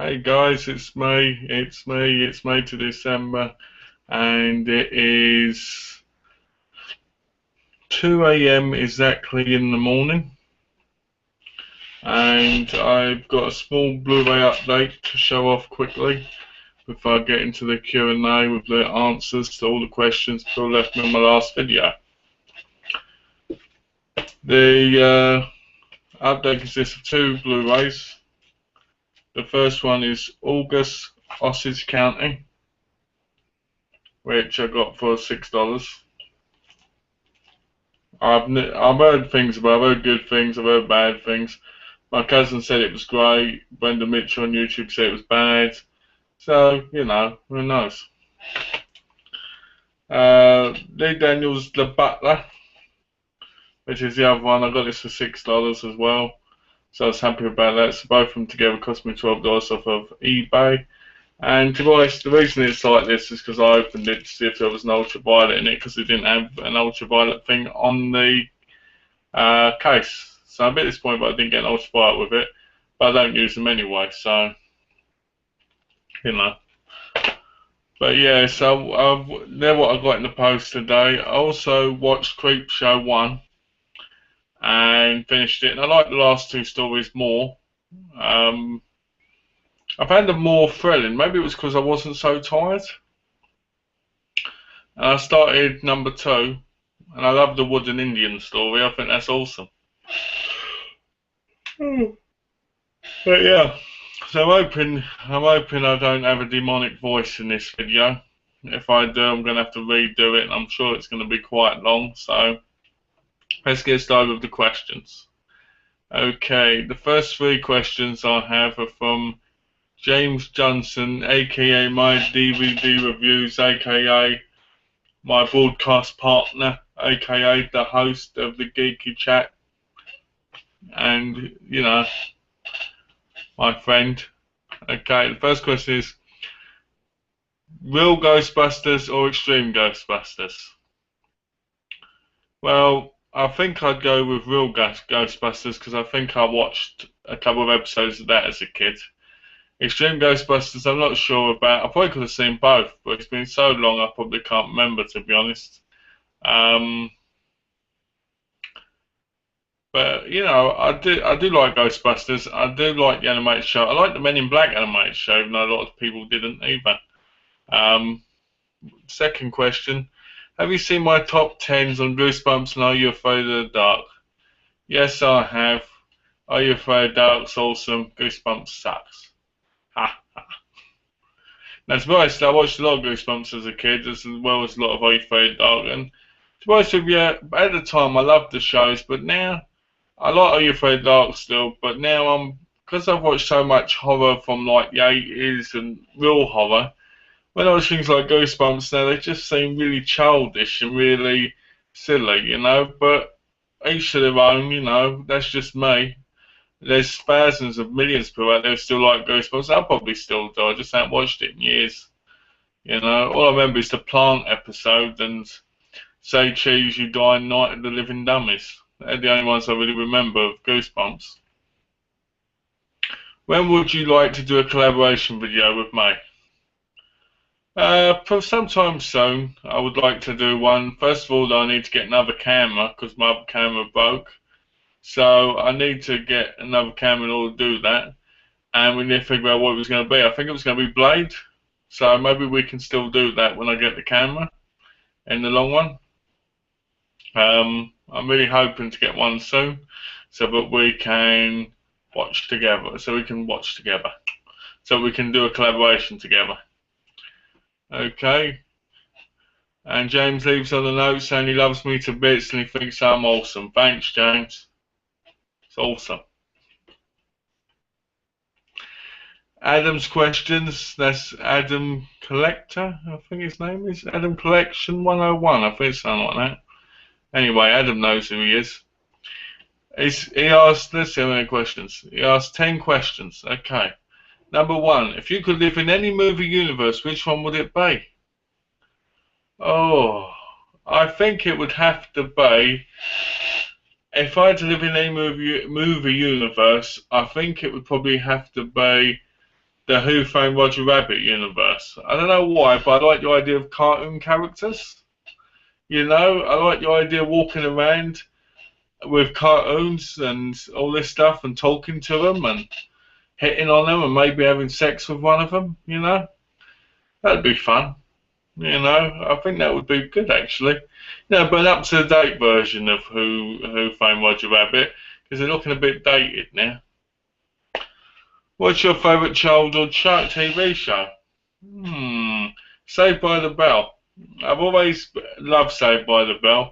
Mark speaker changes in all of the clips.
Speaker 1: Hey guys, it's May to December, and it is 2 a.m. exactly in the morning, and I've got a small Blu-ray update to show off quickly before I get into the Q&A with the answers to all the questions people left me in my last video. The update consists of two Blu-rays. The first one is August Osage County, which I got for $6. I've heard things about. I've heard good things. I've heard bad things. My cousin said it was great. Brenda Mitchell on YouTube said it was bad. So who knows? Lee Daniels, The Butler, which is the other one. I got this for $6 as well. So I was happy about that. So both of them together cost me $12 off of eBay. And to be honest, the reason it's like this is because I opened it to see if there was an ultraviolet in it, because it didn't have an ultraviolet thing on the case. So I'm a bit disappointed I didn't get an ultraviolet with it, but I don't use them anyway, so you know. But yeah, so they're what I got in the post today. I also watched Creepshow 1 and finished it, and I like the last two stories more. I found them more thrilling. Maybe it was because I wasn't so tired. And I started number 2, and I love the Wooden Indian story. I think that's awesome. But yeah, so I'm hoping I don't have a demonic voice in this video. If I do, I'm going to have to redo it, and I'm sure it's going to be quite long. So let's get started with the questions. Okay, the first 3 questions I have are from James Johnson, aka my DVD reviews, aka my broadcast partner, aka the host of the Geeky Chat, and my friend. Okay, the first question is, real Ghostbusters or Extreme Ghostbusters? Well, I think I'd go with real Ghostbusters because I think I watched a couple of episodes of that as a kid. Extreme Ghostbusters, I'm not sure about. I probably could have seen both, but it's been so long I probably can't remember, to be honest. But I do like Ghostbusters. I do like the animated show. I like the Men in Black animated show, even though a lot of people didn't either. Second question: have you seen my top 10s on Goosebumps and Are You Afraid of the Dark? Yes, I have. Are You Afraid of the Dark's awesome. Goosebumps sucks. Ha ha. Now, to be honest, I watched a lot of Goosebumps as a kid, as well as a lot of Are You Afraid of the Dark. And to be honest with you, at the time I loved the shows, but now I like Are You Afraid of the Dark still. But now because I've watched so much horror from like the 80s and real horror. When I watch things like Goosebumps now, they just seem really childish and really silly, but each to their own, that's just me. There's thousands of millions of people out there who still like Goosebumps. I'll probably still do. I just haven't watched it in years. All I remember is the plant episode and Say Cheese, You Die, Night of the Living Dummies. They're the only ones I really remember of Goosebumps. When would you like to do a collaboration video with me? For sometime soon, I would like to do one. First of all, I need to get another camera because my other camera broke. So I need to get another camera in order to do that. And we need to figure out what it was going to be. I think it was going to be Blade. So maybe we can still do that when I get the camera in the long run. I'm really hoping to get one soon so that we can watch together. So we can do a collaboration together. Okay. And James leaves on the note saying he loves me to bits and he thinks I'm awesome. Thanks, James. It's awesome. Adam's questions. That's Adam Collector, I think his name is. Adam Collection 101. I think it's something like that. Anyway, Adam knows who he is. He asked, let's see how many questions. He asked 10 questions. Okay. Number 1, if you could live in any movie universe, which one would it be? Oh, I think it would have to be, if I had to live in any movie universe, I think it would probably have to be the Who Framed Roger Rabbit universe. I don't know why, but I like the idea of cartoon characters. You know, I like the idea of walking around with cartoons and all this stuff and talking to them and hitting on them and maybe having sex with one of them, you know? That'd be fun. You know, I think that would be good actually. Yeah, but an up-to-date version of Who Framed Roger Rabbit, because they're looking a bit dated now. What's your favourite childhood TV show? Saved by the Bell. I've always loved Saved by the Bell.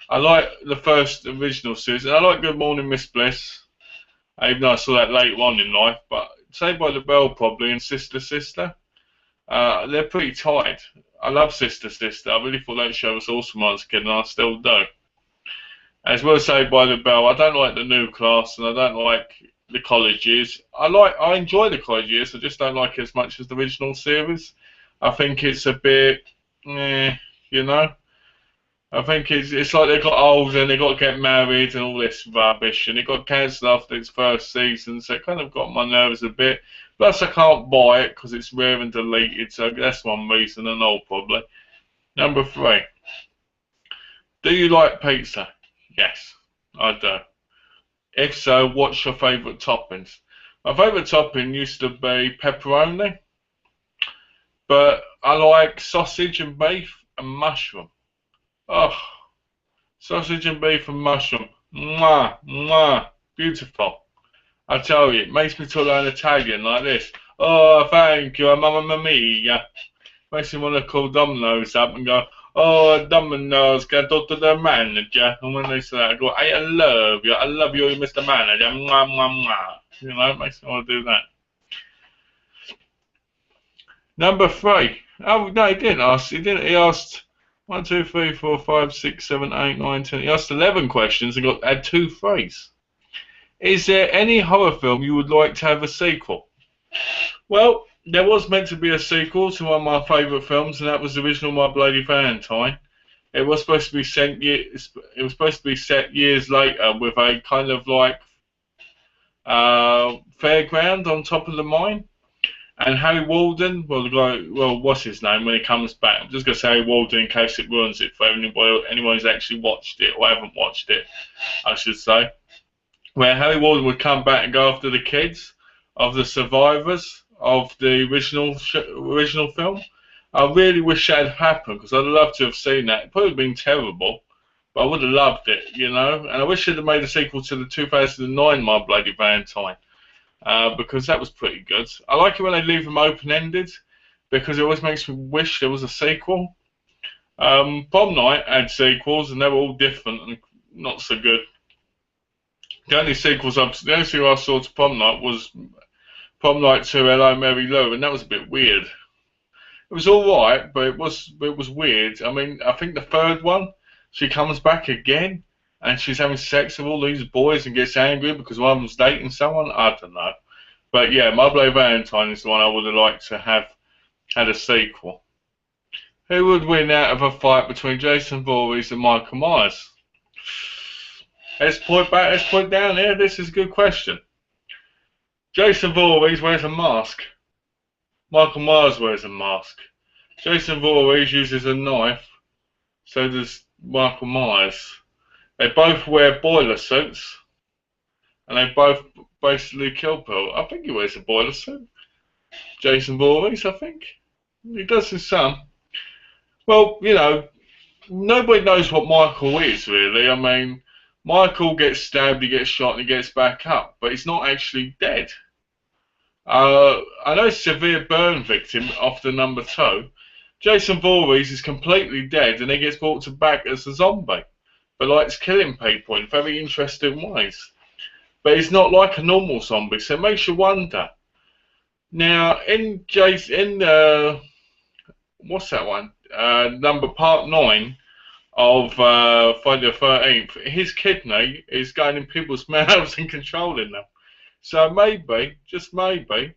Speaker 1: I like the first original season. I like Good Morning Miss Bliss, even though I saw that later on in life. But Saved by the Bell probably, and Sister Sister. They're pretty tight. I love Sister Sister. I really thought that show was awesome when I was a kid, and I still do. As well as Saved by the Bell, I don't like the new class, and I don't like the college years. I enjoy the college years. I just don't like it as much as the original series. I think it's a bit, you know. I think it's like they got old and they got to get married and all this rubbish, and it got cancelled after its first season, so it kind of got my nerves a bit. Plus, I can't buy it because it's rare and deleted, so that's one reason, and all probably. Number 3. Do you like pizza? Yes, I do. If so, what's your favourite toppings? My favourite topping used to be pepperoni, but I like sausage and beef and mushroom. Oh, sausage and beef and mushroom. Mwah, mwah, beautiful. I tell you, it makes me talk like an Italian like this. Oh, thank you, mamma mia. Makes me want to call Domino's up and go, oh, Domino's, can I talk to the manager? And when they say that, I go, hey, I love you, Mr. Manager. Mwah, mwah, mwah. You know, it makes me want to do that. Number 3. Oh, no, he didn't ask. He asked 1, 2, 3, 4, 5, 6, 7, 8, 9, 10. He asked 11 questions and had 2 3s. Is there any horror film you would like to have a sequel? Well, there was meant to be a sequel to one of my favourite films, and that was the original My Bloody Valentine. It was supposed to be set years later with a kind of like fairground on top of the mine. And Harry Walden, well, the guy, well, what's his name when he comes back? I'm just going to say Harry Walden in case it ruins it for anyone who's actually watched it or haven't watched it, I should say. Where Harry Walden would come back and go after the kids of the survivors of the original film. I really wish that had happened because I'd love to have seen that. It probably would have been terrible, but I would have loved it, you know. And I wish they'd have made a sequel to the 2009 My Bloody Valentine. Because that was pretty good. I like it when they leave them open-ended because it always makes me wish there was a sequel. Prom Night had sequels and they were all different and not so good. The only sequel I saw to Prom Night was Prom Night 2 Hello Mary Lou, and that was a bit weird. It was alright, but it was weird. I mean, I think the third one, she comes back again and she's having sex with all these boys and gets angry because one of them's dating someone. I don't know. But yeah, My Bloody Valentine is the one I would have liked to have had a sequel. Who would win out of a fight between Jason Voorhees and Michael Myers? Let's point down here. This is a good question. Jason Voorhees wears a mask. Michael Myers wears a mask. Jason Voorhees uses a knife. So does Michael Myers. They both wear boiler suits, and they both basically kill people. I think he wears a boiler suit. Jason Voorhees, I think. He does in some. Well, you know, nobody knows what Michael is, really. I mean, Michael gets stabbed, he gets shot, and he gets back up, but he's not actually dead. I know severe burn victim after number 2. Jason Voorhees is completely dead, and he gets brought back as a zombie. But likes killing people in very interesting ways. But he's not like a normal zombie, so it makes you wonder. Now, what's that one? Part 9 of Friday the 13th, his kidney is going in people's mouths and controlling them. So maybe, just maybe,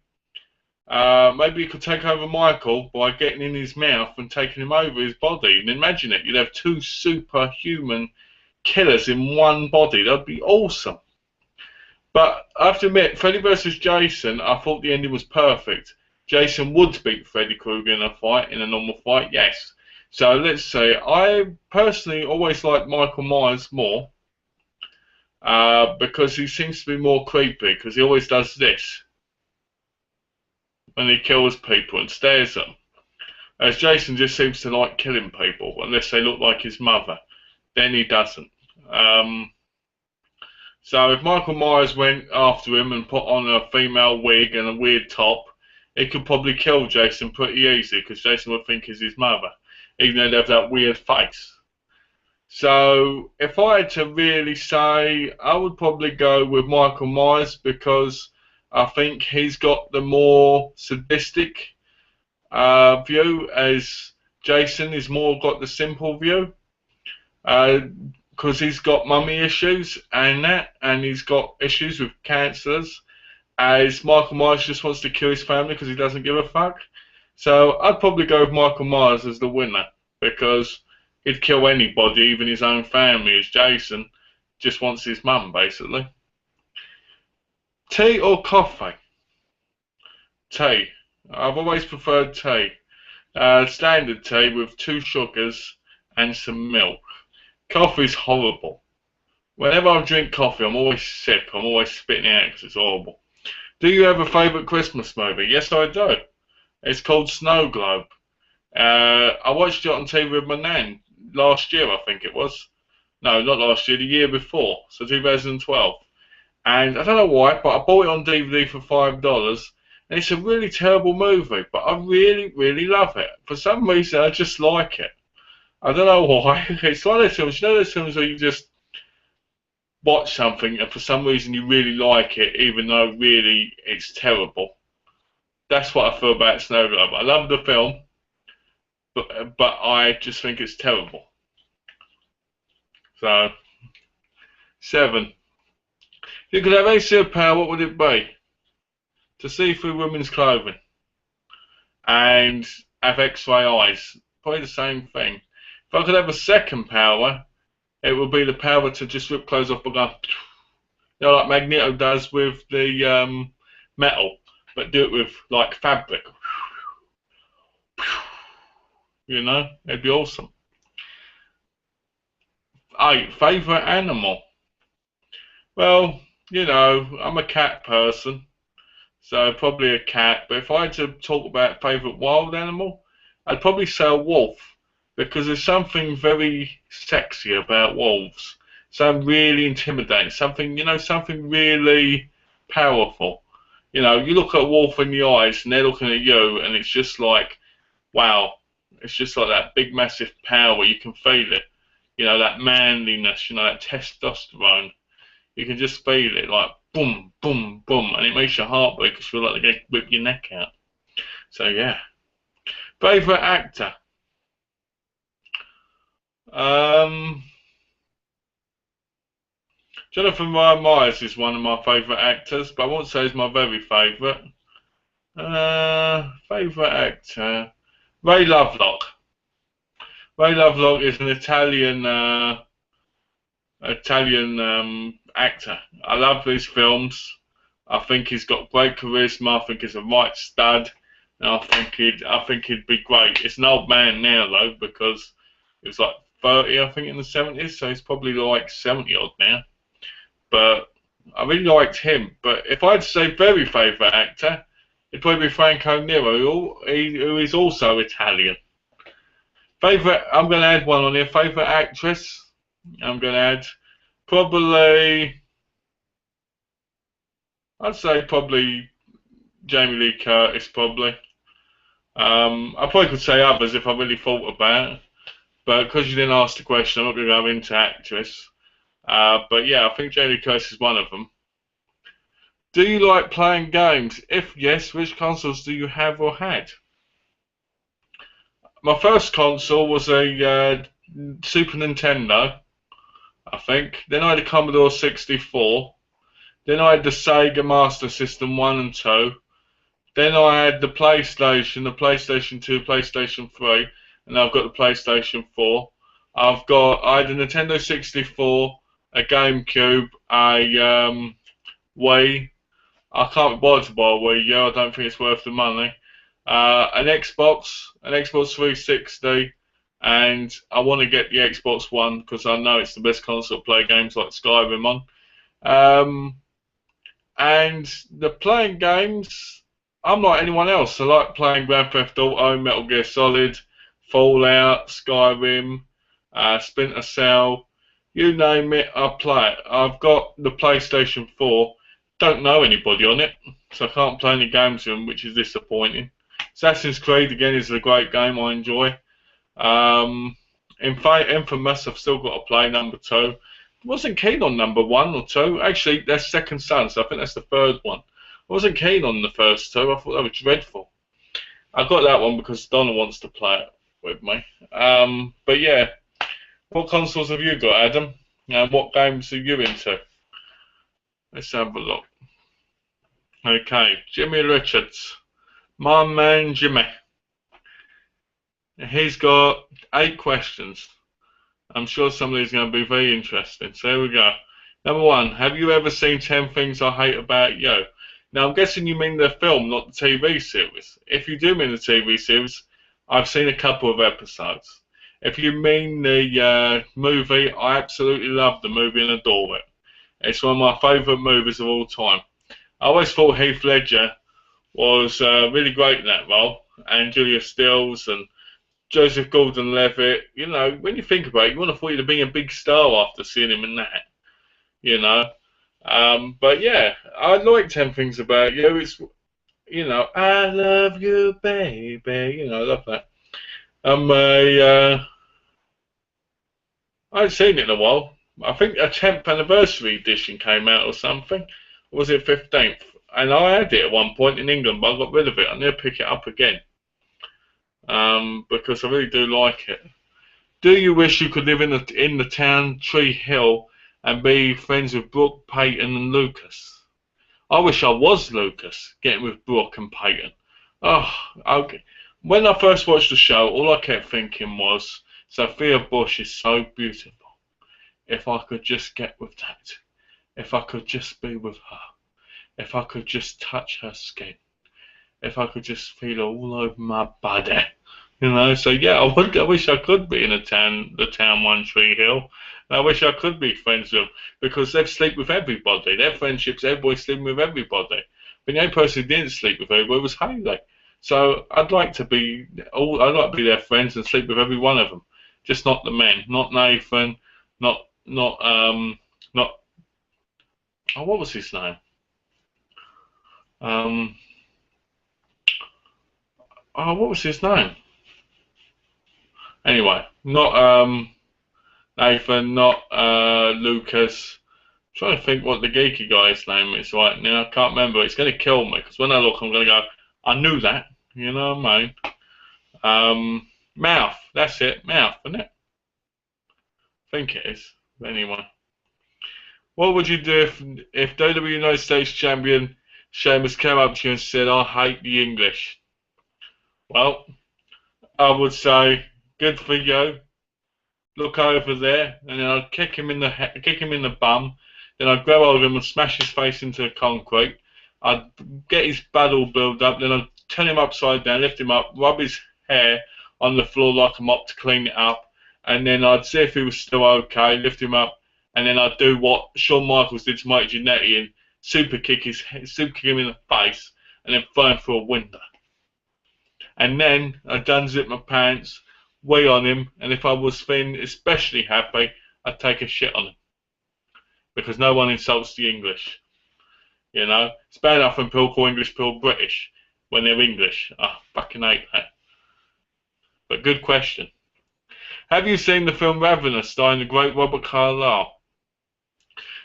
Speaker 1: maybe you could take over Michael by getting in his mouth and taking him over his body. And imagine it, you'd have 2 superhuman killers in one body. That'd be awesome. But I have to admit, Freddy vs. Jason, I thought the ending was perfect. Jason would beat Freddy Krueger in a fight, in a normal fight, yes. So let's say I personally always like Michael Myers more because he seems to be more creepy because he always does this when he kills people and stares at them. As Jason just seems to like killing people unless they look like his mother. Then he doesn't. So if Michael Myers went after him and put on a female wig and a weird top, he could probably kill Jason pretty easy because Jason would think he's his mother, even though they have that weird face. So if I had to really say, I would probably go with Michael Myers because I think he's got the more sadistic view, as Jason is more got the simple view. Because he's got mummy issues and that, and he's got issues with cancers. As Michael Myers just wants to kill his family because he doesn't give a fuck. So I'd probably go with Michael Myers as the winner because he'd kill anybody, even his own family. As Jason just wants his mum, basically. Tea or coffee? Tea. I've always preferred tea. Standard tea with 2 sugars and some milk. Coffee's horrible. Whenever I drink coffee, I'm always sick. I'm always spitting it out because it's horrible. Do you have a favourite Christmas movie? Yes, I do. It's called Snow Globe. I watched it on TV with my nan last year, I think it was. No, not last year, the year before, so 2012. And I don't know why, but I bought it on DVD for $5. And it's a really terrible movie, but I really, really love it. For some reason, I just like it. I don't know why. It's one of those films, you know those films where you just watch something and for some reason you really like it, even though really it's terrible. That's what I feel about Snow Globe. I love the film, but I just think it's terrible. So, 7. If you could have any superpower, what would it be? To see through women's clothing and have X-ray eyes. Probably the same thing. If I could have a second power, it would be the power to just rip clothes off and go, you know, like Magneto does with the metal, but do it with like fabric. You know, it'd be awesome. 8. Favourite animal? Well, you know, I'm a cat person, so probably a cat. But if I had to talk about favourite wild animal, I'd probably say a wolf. Because there's something very sexy about wolves. Something really intimidating. Something, you know, something really powerful. You know, you look at a wolf in the eyes and they're looking at you and it's just like, wow. It's just like that big massive power. You can feel it. You know, that manliness, you know, that testosterone. You can just feel it like boom, boom, boom. And it makes your heart break because you feel like they're going to whip your neck out. So, yeah. Favourite actor? Jonathan Ryan Myers is one of my favourite actors, but I won't say he's my very favourite. Favourite actor? Ray Lovelock. Ray Lovelock is an Italian actor. I love his films. I think he's got great charisma. I think he's a right stud, and I think he'd be great. It's an old man now though, because he was like 30, I think, in the 70s, so he's probably like 70 odd now. But I really liked him. But if I had to say very favourite actor, it'd probably be Franco Nero, who is also Italian. Favourite, I'm going to add one on here. Favourite actress, I'm going to add probably, I'd say probably Jamie Lee Curtis, probably. I probably could say others if I really thought about it. But because you didn't ask the question, I'm not going to go into actress. But yeah, I think Jamie Lee Curtis is one of them. Do you like playing games? If yes, which consoles do you have or had? My first console was a Super Nintendo, I think. Then I had a Commodore 64. Then I had the Sega Master System 1 and 2. Then I had the PlayStation 2, PlayStation 3. And I've got the PlayStation 4. I had a Nintendo 64, a GameCube, a Wii. I can't be bothered to buy a Wii U. I don't think it's worth the money. An Xbox 360, and I want to get the Xbox One because I know it's the best console to play games like Skyrim on. Um, and the playing games, I'm like anyone else. I like playing Grand Theft Auto, Metal Gear Solid, Fallout, Skyrim, Splinter Cell. You name it, I play it. I've got the PlayStation 4. Don't know anybody on it, so I can't play any games with them, which is disappointing. Assassin's Creed again is a great game I enjoy. Um, in fact, Infamous I've still got to play number 2. Wasn't keen on number 1 or 2. Actually, that's Second Son, so I think that's the third one. I wasn't keen on the first 2. I thought that was dreadful. I got that one because Donna wants to play it with me. But yeah, what consoles have you got, Adam? And what games are you into? Let's have a look. Okay, Jimmy Richards. My man Jimmy. He's got 8 questions. I'm sure some of these are going to be very interesting. So here we go. Number 1, have you ever seen 10 Things I Hate About You? Now I'm guessing you mean the film, not the TV series. If you do mean the TV series, I've seen a couple of episodes. If you mean the movie, I absolutely love the movie and adore it. It's one of my favourite movies of all time. I always thought Heath Ledger was really great in that role, and Julia Stiles and Joseph Gordon-Levitt. You know, when you think about it, you want to thought he'd have been a big star after seeing him in that. You know, but yeah, I like 10 Things About You. It's, you know, I love you, baby. You know, I love that. I haven't seen it in a while. I think a 10th anniversary edition came out or something. Or was it 15th? And I had it at one point in England, but I got rid of it. I need to pick it up again. Because I really do like it. Do you wish you could live in the town Tree Hill and be friends with Brooke, Peyton, and Lucas? I wish I was Lucas, getting with Brooke and Peyton. Oh, okay. When I first watched the show, all I kept thinking was, Sophia Bush is so beautiful. If I could just get with that. If I could just be with her. If I could just touch her skin. If I could just feel all over my body. You know, so yeah, I wish I could be in the town One Tree Hill. And I wish I could be friends with them because they sleep with everybody. Their friendships, everybody's sleeping with everybody. But the only person who didn't sleep with everybody was Hayley. So I'd like to be their friends and sleep with every one of them. Just not the men, not Nathan, not oh, what was his name? Oh, what was his name? Anyway, not Nathan, not Lucas. I'm trying to think what the geeky guy's name is right now. I can't remember. It's going to kill me because when I look, I'm going to go, I knew that. You know what I mean? Mouth. That's it. Mouth, isn't it? I think it is. Anyway. What would you do if WWE United States Champion Sheamus came up to you and said, I hate the English? Well, I would say, good for you. Look over there, and then I'd kick him in the bum. Then I'd grab hold of him and smash his face into the concrete. I'd get his blood all built up. Then I'd turn him upside down, lift him up, rub his hair on the floor like a mop to clean it up, and then I'd see if he was still okay. Lift him up, and then I'd do what Shawn Michaels did to Mike Giannetti and super kick him in the face, and then throw him through a window. And then I'd unzip my pants, wee on him, and if I was feeling especially happy, I'd take a shit on him. Because no one insults the English. You know? It's bad enough when people call English people British when they're English. I fucking hate that. But good question. Have you seen the film Ravenous starring the great Robert Carlyle?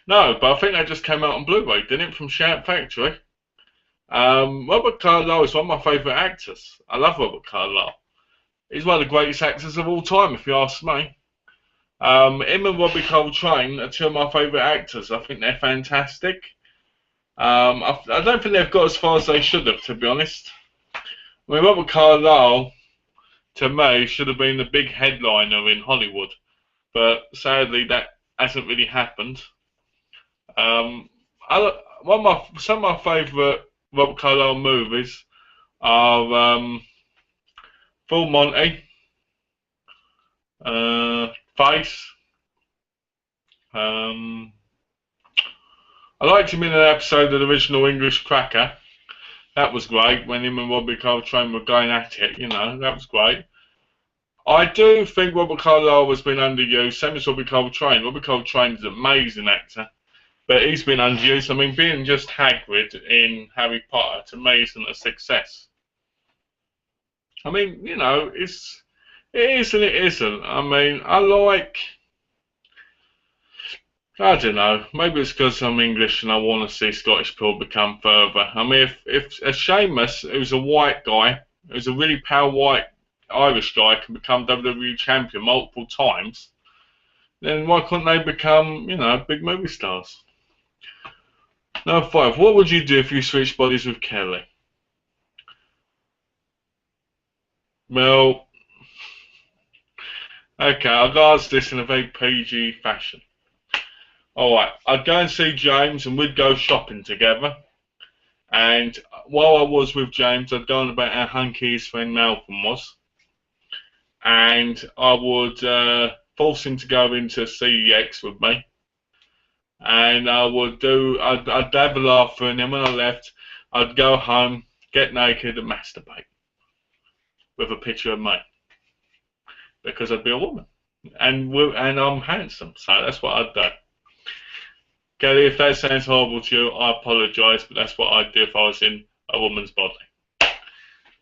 Speaker 1: No, but I think that just came out on Blu-ray, didn't it, from Shout Factory? Robert Carlyle is one of my favourite actors. I love Robert Carlyle. He's one of the greatest actors of all time, if you ask me. Him and Robbie Coltrane are two of my favourite actors. I think they're fantastic. I don't think they've got as far as they should have, to be honest. I mean, Robert Carlyle, to me, should have been the big headliner in Hollywood, but sadly that hasn't really happened. Some of my favourite Robert Carlyle movies are Full Monty, Face. I liked him in an episode of the original English Cracker. That was great when him and Robert Coltrane were going at it. You know, that was great. I do think Robert Carlyle has been underused, same as Robert Coltrane. Robert Coltrane is an amazing actor, but he's been underused. I mean, being just Hagrid in Harry Potter, to me, isn't a success. I mean, you know, it is and it isn't. I mean, I don't know. Maybe it's because I'm English and I want to see Scottish people become further. I mean, if a Sheamus, who's a white guy, who's a really pale white Irish guy, can become WWE champion multiple times, then why couldn't they become, you know, big movie stars? Number 5. What would you do if you switched bodies with Kelly? Well, okay, I'll answer this in a very PG fashion. Alright, I'd go and see James and we'd go shopping together. And while I was with James, I'd go on about how hunky his friend Malcolm was. And I would force him to go into CEX with me. And I'd have a laugh, and then when I left, I'd go home, get naked, and masturbate with a picture of me, because I'd be a woman, and I'm handsome, so that's what I'd do. Kelly, if that sounds horrible to you, I apologise, but that's what I'd do if I was in a woman's body.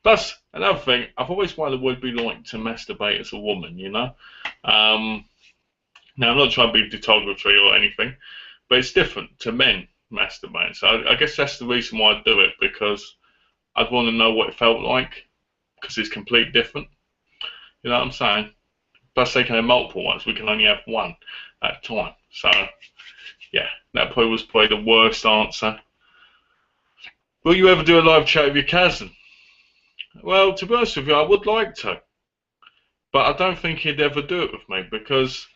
Speaker 1: Plus, another thing, I've always wondered what it'd be like to masturbate as a woman, you know? Now, I'm not trying to be derogatory or anything, but it's different to men masturbating. So I guess that's the reason why I do it, because I'd want to know what it felt like, because it's completely different. You know what I'm saying? Plus, they can have multiple ones. We can only have one at a time. So, yeah, that probably was the worst answer. Will you ever do a live chat with your cousin? Well, to be honest with you, I would like to, but I don't think he'd ever do it with me, because,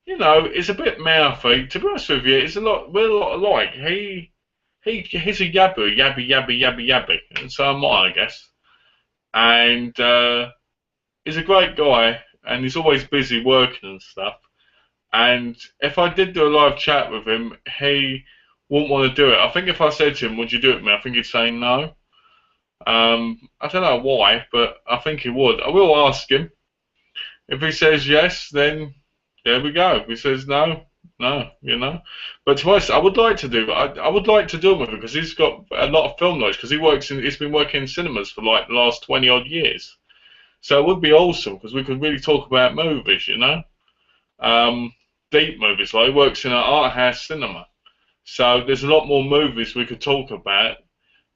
Speaker 1: you know, it's a bit mouthy. To be honest with you, we're a lot alike. He's a yabby, and so am I guess. And he's a great guy, and he's always busy working and stuff. And if I did do a live chat with him, he wouldn't want to do it. I think if I said to him, "Would you do it with me?" I think he'd say no. I don't know why, but I think he would. I will ask him. If he says yes, then there we go. If he says no, no, you know. But to be honest, I would like to do. I would like to do it with him, because he's got a lot of film knowledge. Because he's been working in cinemas for like the last 20 odd years. So it would be awesome, because we could really talk about movies, you know. Deep movies. Like, he works in an art house cinema, so there's a lot more movies we could talk about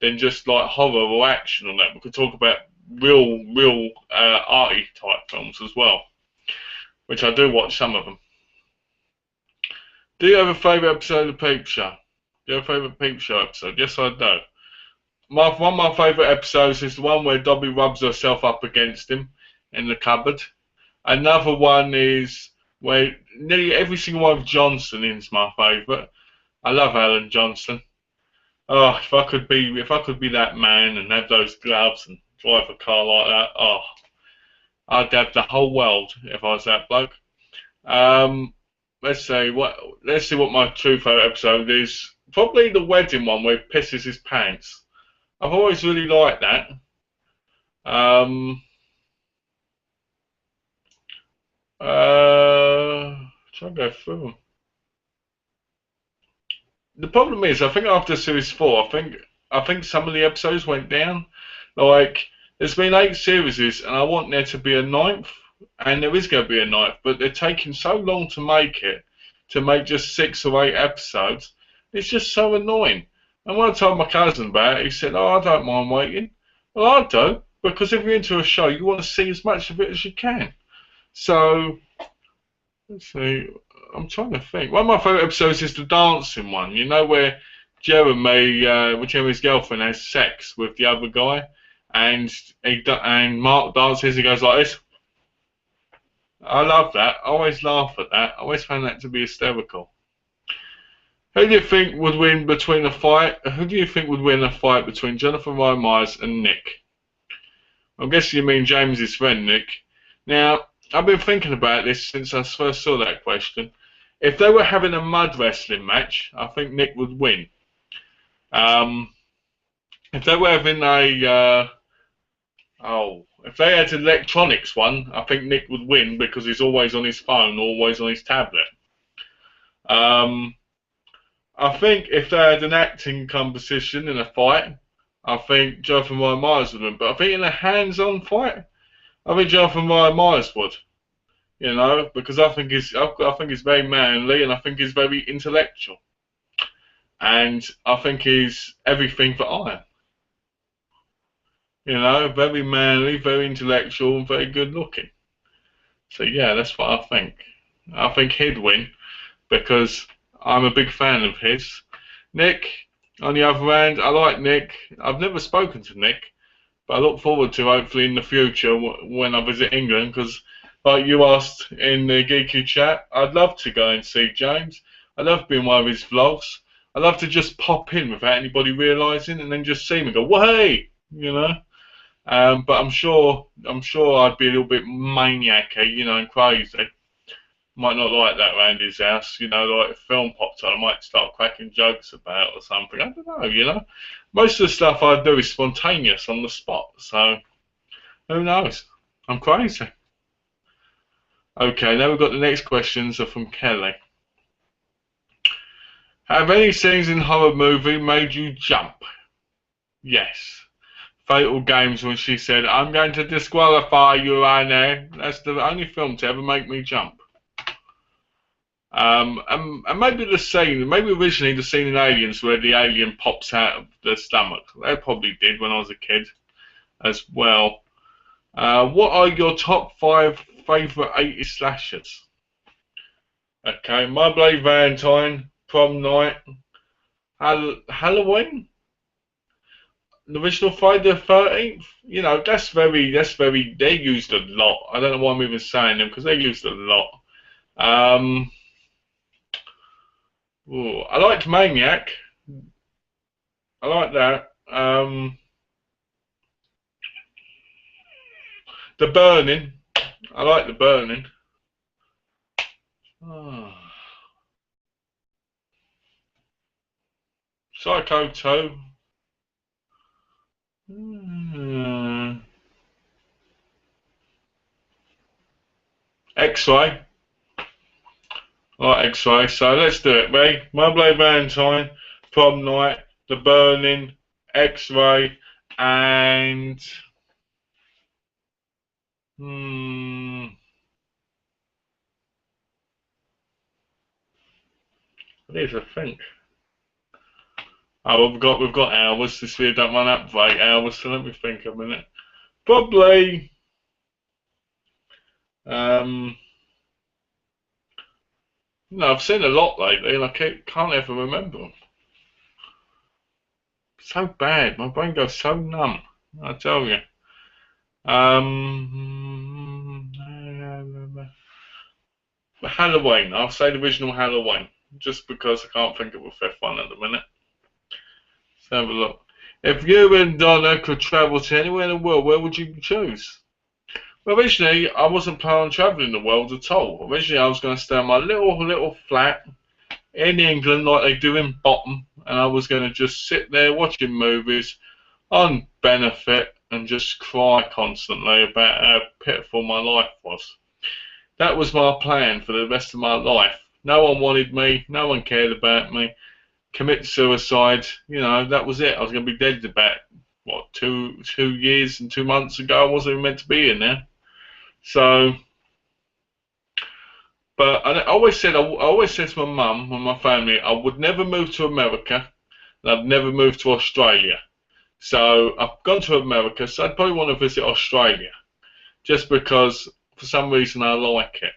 Speaker 1: than just like horror or action on that. We could talk about real arty type films as well, which I do watch some of them. Do you have a favourite episode of Peep Show? Do you have a favourite Peep Show episode? Yes, I do. One of my favourite episodes is the one where Dobby rubs herself up against him in the cupboard. Another one is where nearly every single one of Johnson is my favourite. I love Alan Johnson. Oh, if I could be that man and have those gloves and drive a car like that, oh, I'd have the whole world if I was that bloke. Let's see what my true favourite episode is. Probably the wedding one where he pisses his pants. I've always really liked that. Try to go through them. The problem is, I think after series 4, I think some of the episodes went down. Like, there's been 8 series, and I want there to be a 9th, and there is going to be a 9th, but they're taking so long to make just 6 or 8 episodes. It's just so annoying. And when I told my cousin about it, he said, "Oh, I don't mind waiting." Well, I do, because if you're into a show, you want to see as much of it as you can. So, let's see. I'm trying to think. One of my favourite episodes is the dancing one. You know, where Jeremy's girlfriend has sex with the other guy, and Mark dances. He goes like this. I love that. I always laugh at that. I always found that to be hysterical. Who do you think would win between a fight? Who do you think would win a fight between Jonathan Ryan Myers and Nick? I'm guessing you mean James's friend Nick. Now, I've been thinking about this since I first saw that question. If they were having a mud wrestling match, I think Nick would win. If they were having if they had an electronics one, I think Nick would win because he's always on his phone, always on his tablet. I think if they had an acting competition in a fight, I think Jonathan Ryan Myers would win. But I think in a hands-on fight, I think Jonathan Ryan Myers would. You know, because I think he's very manly and I think he's very intellectual, and I think he's everything that I am. You know, very manly, very intellectual, and very good looking. So yeah, that's what I think. I think he'd win because I'm a big fan of his. Nick, on the other hand, I like Nick. I've never spoken to Nick, but I look forward to hopefully in the future when I visit England, because like you asked in the Geeky chat, I'd love to go and see James. I love being one of his vlogs. I love to just pop in without anybody realising and then just see him and go, "Well, hey," you know. But I'm sure I'd be a little bit maniac-y, you know, and crazy. Might not like that around his house, you know, like if film popped on, I might start cracking jokes about it or something. I don't know, you know. Most of the stuff I do is spontaneous on the spot, so who knows? I'm crazy. Okay, now we've got the next questions are from Kelly. Have any scenes in horror movie made you jump? Yes. Fatal Games, when she said, "I'm going to disqualify you, Anna." That's the only film to ever make me jump. And maybe the scene, maybe originally the scene in Aliens where the alien pops out of the stomach. That probably did when I was a kid as well. What are your top 5 favourite 80s slashers? Okay, My Bloody Valentine, Prom Night, Halloween, the original Friday the 13th. You know, that's very, they're used a lot. I don't know why I'm even saying them because they're used a lot. I liked Maniac. I like that. The Burning. I like The Burning. Psycho 2. X-Ray. I like X-Ray. So let's do it, Ray. My Bloody Valentine, Prom Night, The Burning, X-Ray, and I need to think. Oh, we've got hours. This video don't run up for 8 hours, so let me think a minute. Probably no, I've seen a lot lately and I can't ever remember them. So bad, my brain goes so numb, I tell you. Halloween, I'll say the original Halloween, just because I can't think of a 5th one at the minute. Let's have a look. If you and Donna could travel to anywhere in the world, where would you choose? Well, originally, I wasn't planning on travelling the world at all. Originally, I was going to stay in my little flat in England, like they do in Bottom, and I was going to just sit there watching movies on benefit and just cry constantly about how pitiful my life was. That was my plan for the rest of my life. No one wanted me, no one cared about me. Commit suicide, you know, that was it. I was going to be dead about, what, 2 years and 2 months ago. I wasn't even meant to be in there. So, but I always said to my mum and my family, I would never move to America, and I'd never move to Australia. So I've gone to America, so I'd probably want to visit Australia, just because for some reason I like it.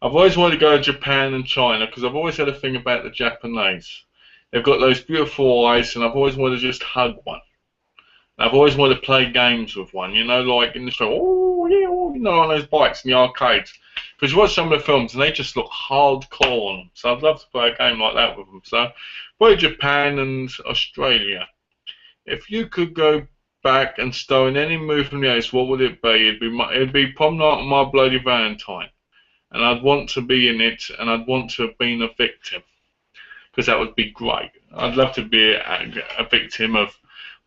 Speaker 1: I've always wanted to go to Japan and China because I've always had a thing about the Japanese. They've got those beautiful eyes, and I've always wanted to just hug one. I've always wanted to play games with one, you know, like in the show, oh yeah, you know, on those bikes in the arcades. Because you watch some of the films and they just look hardcore on them. So I'd love to play a game like that with them. So, probably Japan and Australia. If you could go back and star in any movie from the 80s, what would it be? It'd be Prom Night on My Bloody Valentine. And I'd want to be in it, and I'd want to have been a victim. Because that would be great. I'd love to be a victim of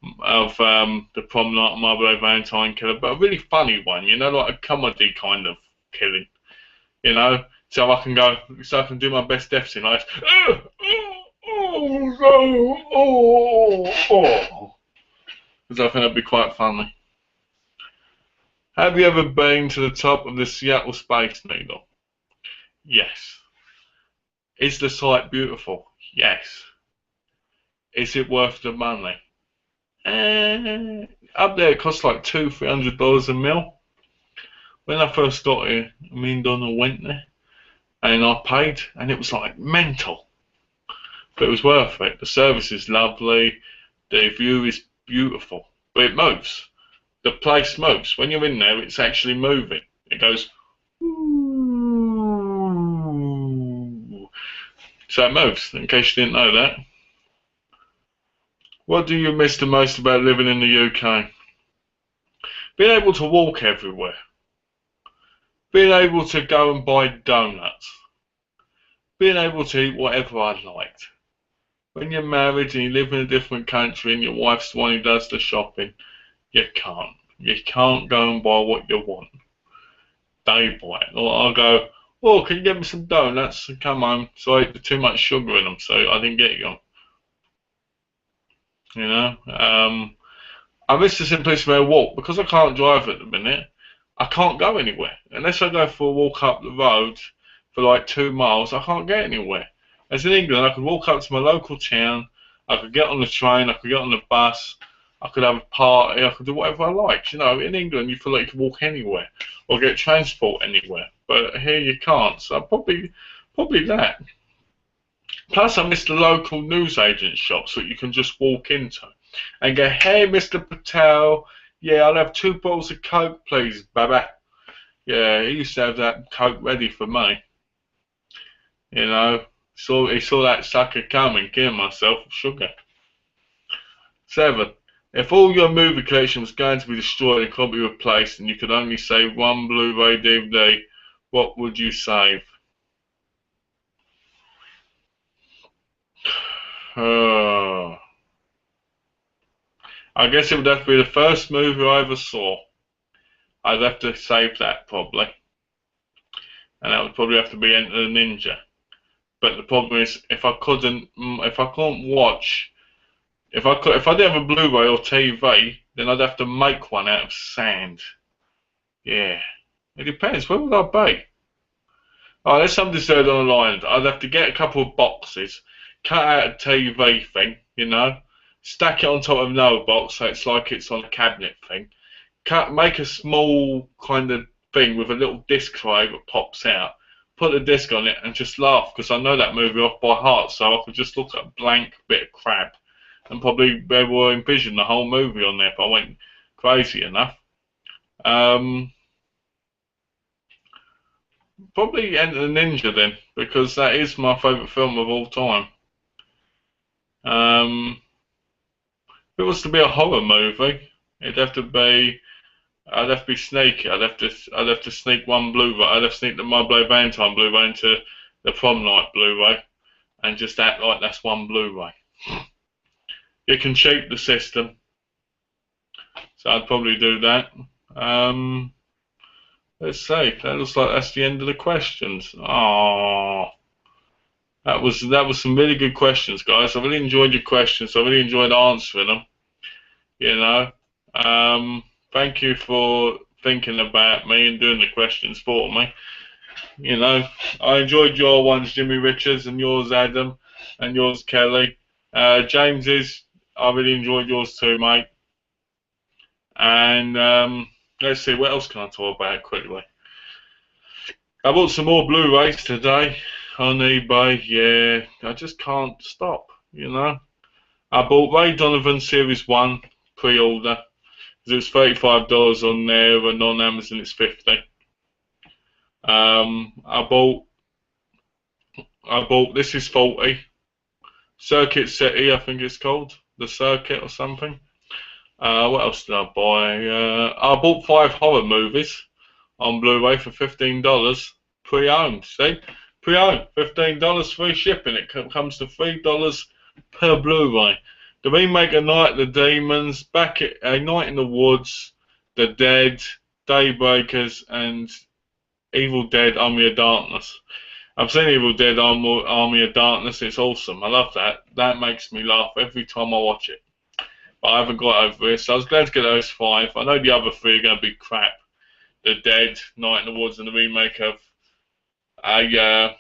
Speaker 1: the Prom Night on My Bloody Valentine killer, but a really funny one, you know, like a comedy kind of killing. You know, so I can do my best death scene, like, because I think that'd be quite funny. Have you ever been to the top of the Seattle Space Needle? Yes. Is the site beautiful? Yes. Is it worth the money? Up there it costs like $200-300 a mil. When I first got here, me and Donna went there, and I paid, and it was like mental. But it was worth it. The service is lovely, the view is beautiful, but it moves. The place moves. When you're in there, it's actually moving. It goes, ooh. So it moves, in case you didn't know that. What do you miss the most about living in the UK? Being able to walk everywhere. Being able to go and buy donuts. Being able to eat whatever I liked. When you're married and you live in a different country and your wife's the one who does the shopping, you can't. You can't go and buy what you want. They buy it. Or I'll go, oh, can you get me some donuts? And come home. So I ate too much sugar in them, so I didn't get you. You know? I miss the simplicity of a walk. Because I can't drive at the minute, I can't go anywhere. Unless I go for a walk up the road for like 2 miles, I can't get anywhere. As in England, I could walk up to my local town, I could get on the train, I could get on the bus, I could have a party, I could do whatever I liked. You know, in England, you feel like you can walk anywhere or get transport anywhere. But here you can't, so probably that. Plus, I miss the local newsagent shops that you can just walk into and go, hey, Mr. Patel, yeah, I'll have 2 bottles of Coke, please, Baba. Yeah, he used to have that Coke ready for me. You know, he saw that sucker coming, killing myself with sugar. 7. If all your movie collection was going to be destroyed and couldn't be replaced, and you could only save one Blu-ray DVD, what would you save? I guess it would have to be the first movie I ever saw. I'd have to save that probably, and that would probably have to be Enter the Ninja. But the problem is, if I couldn't watch, if I didn't have a Blu-ray or TV, then I'd have to make one out of sand. Yeah, it depends. Where would I be? Oh, there's some desert on an island. I'd have to get a couple of boxes, cut out a TV thing, you know, stack it on top of another box so it's like it's on a cabinet thing. Make a small kind of thing with a little disc tray that pops out. Put the disc on it and just laugh because I know that movie off by heart, so I could just look at a blank bit of crap and probably be able to envision the whole movie on there if I went crazy enough. Probably Enter the Ninja then, because that is my favourite film of all time. If it was to be a horror movie, it'd have to be. I'd have to be sneaky. I'd have to sneak one Blu-ray. I'd have to sneak the My Bloody Valentine Blu-ray into the Prom Night Blu-ray, and just act like that's one Blu-ray. You can cheat the system, so I'd probably do that. Let's see. That looks like that's the end of the questions. Oh, that was some really good questions, guys. I really enjoyed your questions. I really enjoyed answering them. You know. Thank you for thinking about me and doing the questions for me. You know, I enjoyed your ones, Jimmy Richards, and yours, Adam, and yours, Kelly. James's, I really enjoyed yours too, mate. And let's see, what else can I talk about quickly? I bought some more Blu-rays today on eBay. Yeah, I just can't stop, you know. I bought Ray Donovan Series 1 pre-order. It was $35 on there, and on Amazon it's $50. I bought This Is 40, Circuit City, I think it's called, The Circuit or something. What else did I buy? I bought 5 horror movies on Blu-ray for $15, pre-owned. See, pre-owned, $15, free shipping. It comes to $3 per Blu-ray. The remake of Night of the Demons, A Night in the Woods, The Dead, Daybreakers, and Evil Dead: Army of Darkness. I've seen Evil Dead: Army of Darkness. It's awesome. I love that. That makes me laugh every time I watch it. But I haven't got over it, so I was glad to get those 5. I know the other 3 are going to be crap. The Dead, Night in the Woods, and the remake of Night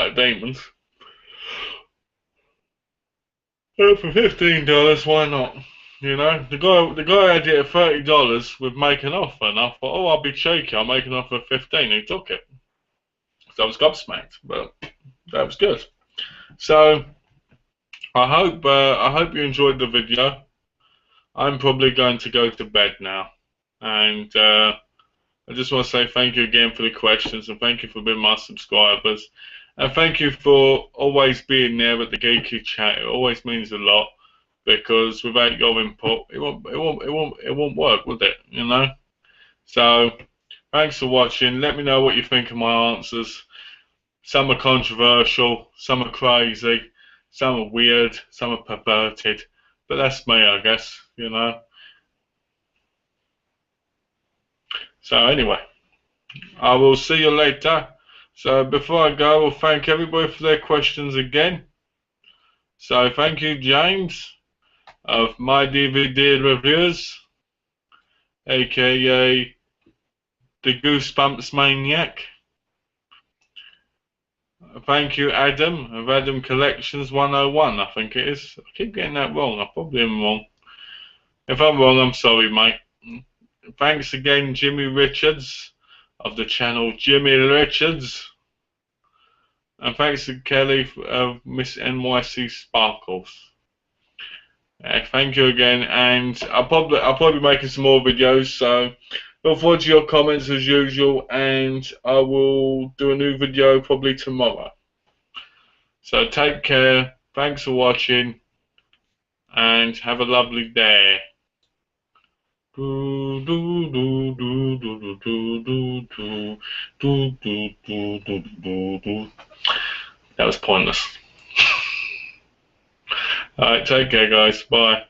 Speaker 1: of Demons. But for $15, why not? You know, the guy had it at $30 with make an offer, and I thought, oh, I'll be cheeky, I'll make an offer of 15. He took it, so I was gobsmacked, but that was good. So I hope you enjoyed the video. I'm probably going to go to bed now, and I just want to say thank you again for the questions, and thank you for being my subscribers, and thank you for always being there at the Geeky Chat. It always means a lot, because without your input, it won't work, would it? You know. So thanks for watching. Let me know what you think of my answers. Some are controversial, some are crazy, some are weird, some are perverted, but that's me, I guess. You know. So anyway, I will see you later. So before I go, I'll thank everybody for their questions again. So thank you, James, of My DVD Reviews, aka the Goosebumps Maniac. Thank you, Adam, of Adam Collections 101, I think it is. I keep getting that wrong. I probably am wrong. If I'm wrong, I'm sorry, mate. Thanks again, Jimmy Richards, of the channel Jimmy Richards. And thanks to Kelly of Miss NYC Sparkles. Thank you again, and I'll probably be making some more videos, so look forward to your comments as usual, and I will do a new video probably tomorrow. So take care, thanks for watching, and have a lovely day. That was pointless. Alright, take care guys, bye.